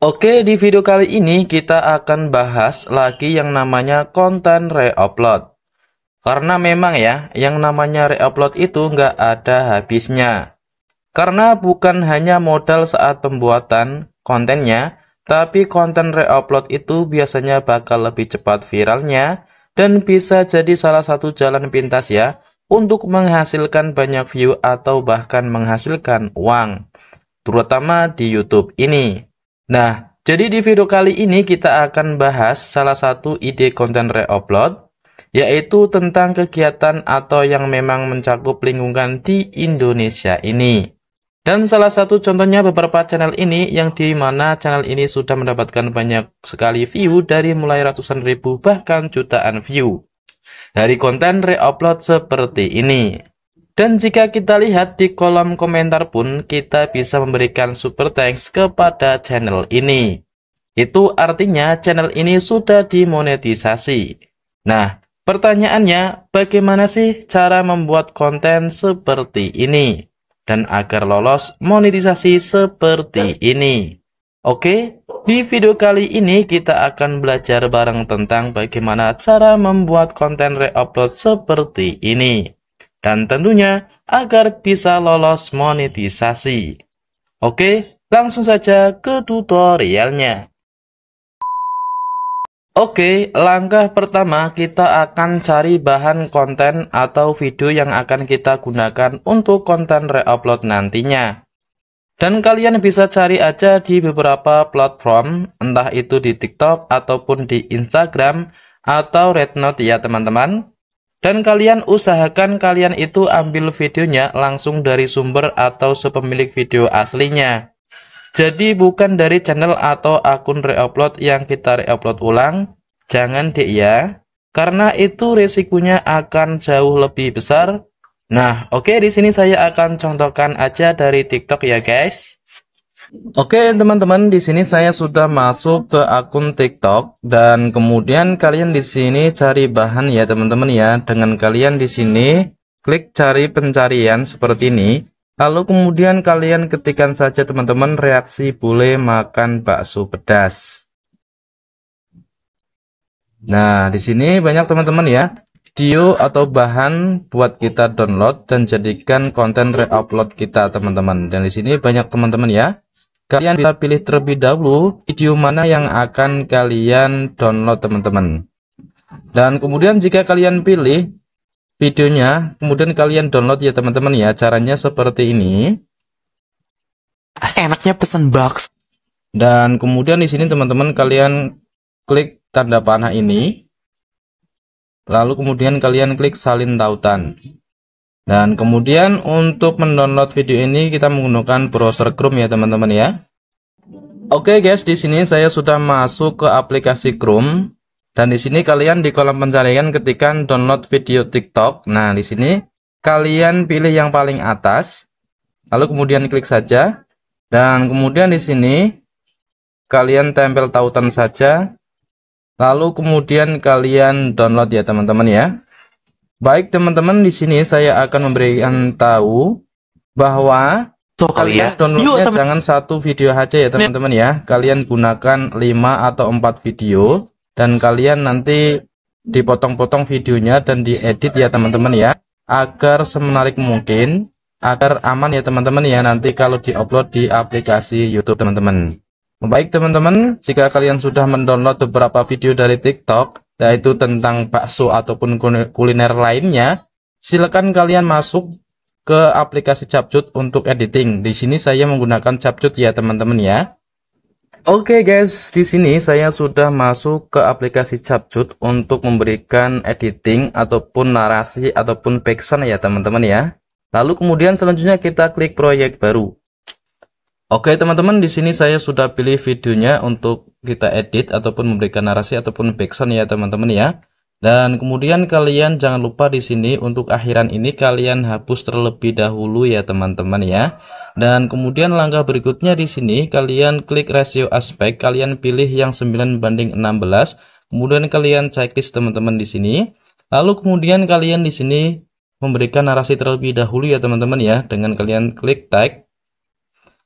Oke, di video kali ini kita akan bahas lagi yang namanya konten reupload. Karena memang ya, yang namanya reupload itu nggak ada habisnya. Karena bukan hanya modal saat pembuatan kontennya, tapi konten reupload itu biasanya bakal lebih cepat viralnya dan bisa jadi salah satu jalan pintas ya untuk menghasilkan banyak view atau bahkan menghasilkan uang, terutama di YouTube ini. Nah, jadi di video kali ini kita akan bahas salah satu ide konten reupload, yaitu tentang kegiatan atau yang memang mencakup lingkungan di Indonesia ini. Dan salah satu contohnya beberapa channel ini yang di mana channel ini sudah mendapatkan banyak sekali view dari mulai ratusan ribu bahkan jutaan view dari konten reupload seperti ini. Dan jika kita lihat di kolom komentar pun kita bisa memberikan super thanks kepada channel ini. Itu artinya channel ini sudah dimonetisasi. Nah, pertanyaannya bagaimana sih cara membuat konten seperti ini dan agar lolos monetisasi seperti ini? Oke, di video kali ini kita akan belajar bareng tentang bagaimana cara membuat konten reupload seperti ini. Dan tentunya agar bisa lolos monetisasi. Oke, langsung saja ke tutorialnya. Oke, langkah pertama kita akan cari bahan konten atau video yang akan kita gunakan untuk konten reupload nantinya. Dan kalian bisa cari aja di beberapa platform, entah itu di TikTok ataupun di Instagram atau Rednote ya teman-teman. Dan kalian usahakan kalian itu ambil videonya langsung dari sumber atau sepemilik video aslinya. Jadi bukan dari channel atau akun reupload yang kita reupload ulang. Jangan deh ya, karena itu resikonya akan jauh lebih besar. Nah, oke, di sini saya akan contohkan aja dari TikTok ya guys. Oke teman-teman, di sini saya sudah masuk ke akun TikTok dan kemudian kalian di sini cari bahan ya teman-teman ya. Dengan kalian di sini klik cari pencarian seperti ini. Lalu kemudian kalian ketikkan saja teman-teman reaksi bule makan bakso pedas. Nah, di sini banyak teman-teman ya video atau bahan buat kita download dan jadikan konten reupload kita teman-teman. Dan di sini banyak teman-teman ya. Kalian bisa pilih terlebih dahulu video mana yang akan kalian download teman-teman. Dan kemudian jika kalian pilih videonya, kemudian kalian download ya teman-teman ya. Caranya seperti ini. Enaknya pesen box. Dan kemudian di sini teman-teman kalian klik tanda panah ini. Lalu kemudian kalian klik salin tautan. Dan kemudian untuk mendownload video ini kita menggunakan browser Chrome ya teman-teman ya. Oke guys, di sini saya sudah masuk ke aplikasi Chrome dan di sini kalian di kolom pencarian ketikkan download video TikTok. Nah, di sini kalian pilih yang paling atas. Lalu kemudian klik saja. Dan kemudian di sini kalian tempel tautan saja. Lalu kemudian kalian download ya teman-teman ya. Baik teman-teman, di sini saya akan memberikan tahu bahwa kalian downloadnya jangan satu video aja ya teman-teman ya. Kalian gunakan 5 atau 4 video dan kalian nanti dipotong-potong videonya dan diedit ya teman-teman ya, agar semenarik mungkin, agar aman ya teman-teman ya nanti kalau diupload di aplikasi YouTube teman-teman. Baik teman-teman, jika kalian sudah mendownload beberapa video dari TikTok yaitu tentang bakso ataupun kuliner lainnya, silakan kalian masuk ke aplikasi Capcut untuk editing. Di sini saya menggunakan Capcut ya teman-teman ya. Oke guys, di sini saya sudah masuk ke aplikasi Capcut untuk memberikan editing ataupun narasi ataupun backsound ya teman-teman ya. Lalu kemudian selanjutnya kita klik proyek baru. Oke teman-teman, di sini saya sudah pilih videonya untuk kita edit ataupun memberikan narasi ataupun backsound ya teman-teman ya. Dan kemudian kalian jangan lupa di sini untuk akhiran ini kalian hapus terlebih dahulu ya teman-teman ya. Dan kemudian langkah berikutnya di sini kalian klik rasio aspek, kalian pilih yang 9:16. Kemudian kalian checklist teman-teman di sini. Lalu kemudian kalian di sini memberikan narasi terlebih dahulu ya teman-teman ya, dengan kalian klik tag.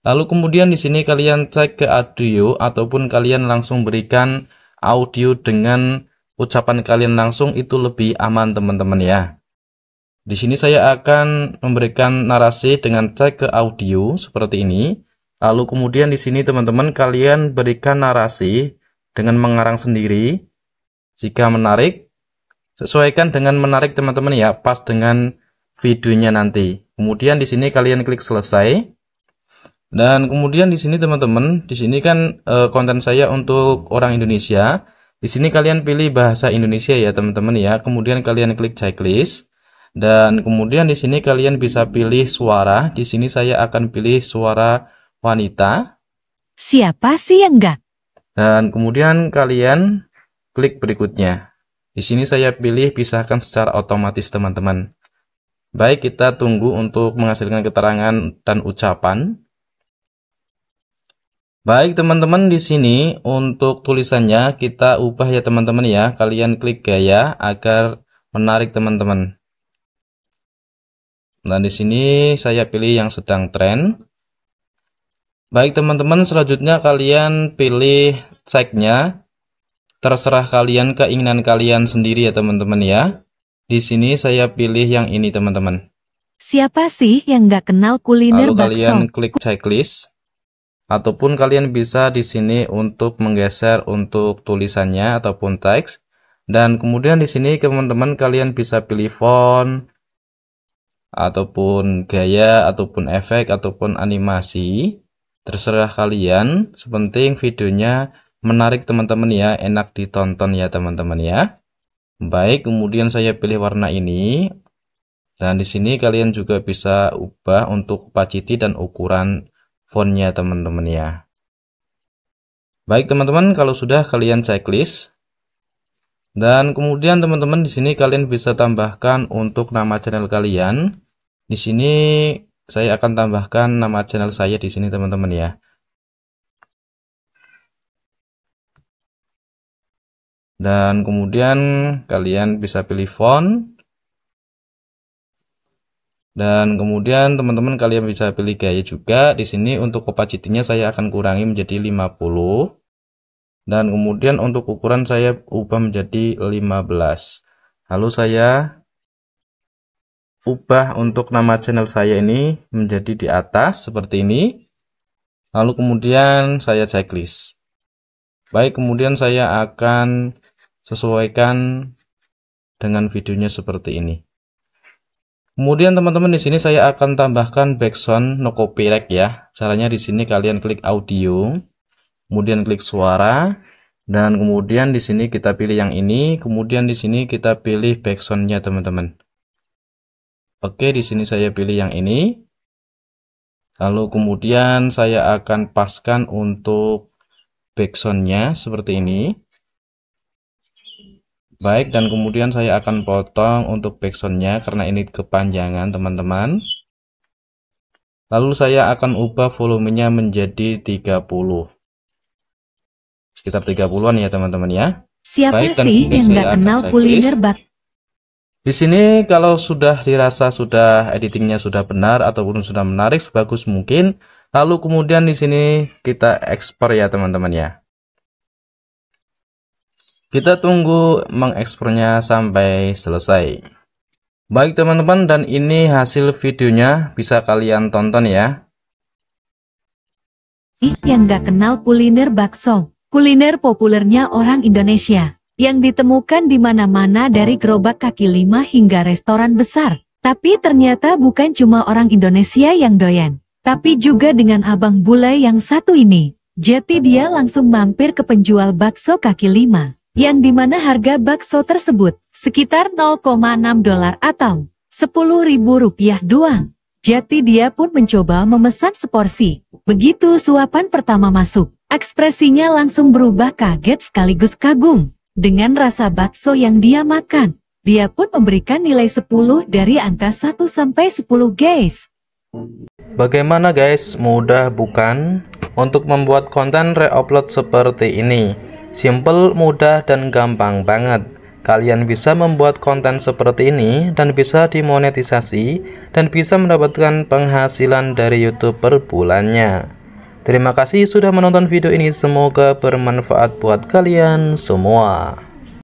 Lalu kemudian di sini kalian cek ke audio ataupun kalian langsung berikan audio dengan ucapan kalian langsung, itu lebih aman teman-teman ya. Di sini saya akan memberikan narasi dengan cek ke audio seperti ini. Lalu kemudian di sini teman-teman kalian berikan narasi dengan mengarang sendiri. Jika menarik, sesuaikan dengan menarik teman-teman ya, pas dengan videonya nanti. Kemudian di sini kalian klik selesai. Dan kemudian di sini teman-teman, di sini kan konten saya untuk orang Indonesia. Di sini kalian pilih bahasa Indonesia ya teman-teman ya. Kemudian kalian klik checklist. Dan kemudian di sini kalian bisa pilih suara. Di sini saya akan pilih suara wanita. Siapa sih yang enggak? Dan kemudian kalian klik berikutnya. Di sini saya pilih pisahkan secara otomatis teman-teman. Baik, kita tunggu untuk menghasilkan keterangan dan ucapan. Baik teman-teman, di sini untuk tulisannya kita ubah ya teman-teman ya. Kalian klik gaya agar menarik teman-teman. Nah, di sini saya pilih yang sedang tren. Baik teman-teman, selanjutnya kalian pilih tag-nya. Terserah kalian, keinginan kalian sendiri ya teman-teman ya. Di sini saya pilih yang ini teman-teman. Siapa sih yang nggak kenal kuliner Lalu bakso? kalian klik checklist. Ataupun kalian bisa di sini untuk menggeser untuk tulisannya ataupun teks. Dan kemudian di sini teman-teman kalian bisa pilih font ataupun gaya ataupun efek ataupun animasi. Terserah kalian, sepenting videonya menarik teman-teman ya, enak ditonton ya teman-teman ya. Baik, kemudian saya pilih warna ini. Dan di sini kalian juga bisa ubah untuk opacity dan ukuran fontnya teman-teman ya. Baik teman-teman, kalau sudah kalian checklist. Dan kemudian teman-teman di sini kalian bisa tambahkan untuk nama channel kalian. Di sini saya akan tambahkan nama channel saya di sini teman-teman ya. Dan kemudian kalian bisa pilih font. Dan kemudian teman-teman kalian bisa pilih gaya juga. Di sini untuk opacity-nya saya akan kurangi menjadi 50. Dan kemudian untuk ukuran saya ubah menjadi 15. Lalu saya ubah untuk nama channel saya ini menjadi di atas seperti ini. Lalu kemudian saya checklist. Baik, kemudian saya akan sesuaikan dengan videonya seperti ini. Kemudian teman-teman di sini saya akan tambahkan background no copyright ya. Caranya di sini kalian klik audio, kemudian klik suara, dan kemudian di sini kita pilih yang ini, kemudian di sini kita pilih backgroundnya teman-teman. Oke, di sini saya pilih yang ini. Lalu kemudian saya akan paskan untuk backgroundnya seperti ini. Baik, dan kemudian saya akan potong untuk backsoundnya karena ini kepanjangan teman-teman. Lalu saya akan ubah volumenya menjadi 30. Sekitar 30-an ya teman-teman ya. Siapa sih yang nggak kenal kuliner bakso? Di sini kalau sudah dirasa sudah editingnya sudah benar ataupun sudah menarik sebagus mungkin, lalu kemudian di sini kita ekspor ya teman-teman ya. Kita tunggu mengekspornya sampai selesai. Baik teman-teman, dan ini hasil videonya, bisa kalian tonton ya. Yang nggak kenal kuliner bakso, kuliner populernya orang Indonesia, yang ditemukan di mana-mana dari gerobak kaki lima hingga restoran besar. Tapi ternyata bukan cuma orang Indonesia yang doyan, tapi juga dengan abang bule yang satu ini. Jadi dia langsung mampir ke penjual bakso kaki lima, yang dimana harga bakso tersebut sekitar $0,6 atau Rp10.000 doang. Jadi dia pun mencoba memesan seporsi. Begitu suapan pertama masuk, ekspresinya langsung berubah kaget sekaligus kagum dengan rasa bakso yang dia makan. Dia pun memberikan nilai 10 dari angka 1 sampai 10 guys. Bagaimana guys, mudah bukan untuk membuat konten reupload seperti ini? Simple, mudah, dan gampang banget. Kalian bisa membuat konten seperti ini dan bisa dimonetisasi dan bisa mendapatkan penghasilan dari YouTube per bulannya. Terima kasih sudah menonton video ini, semoga bermanfaat buat kalian semua.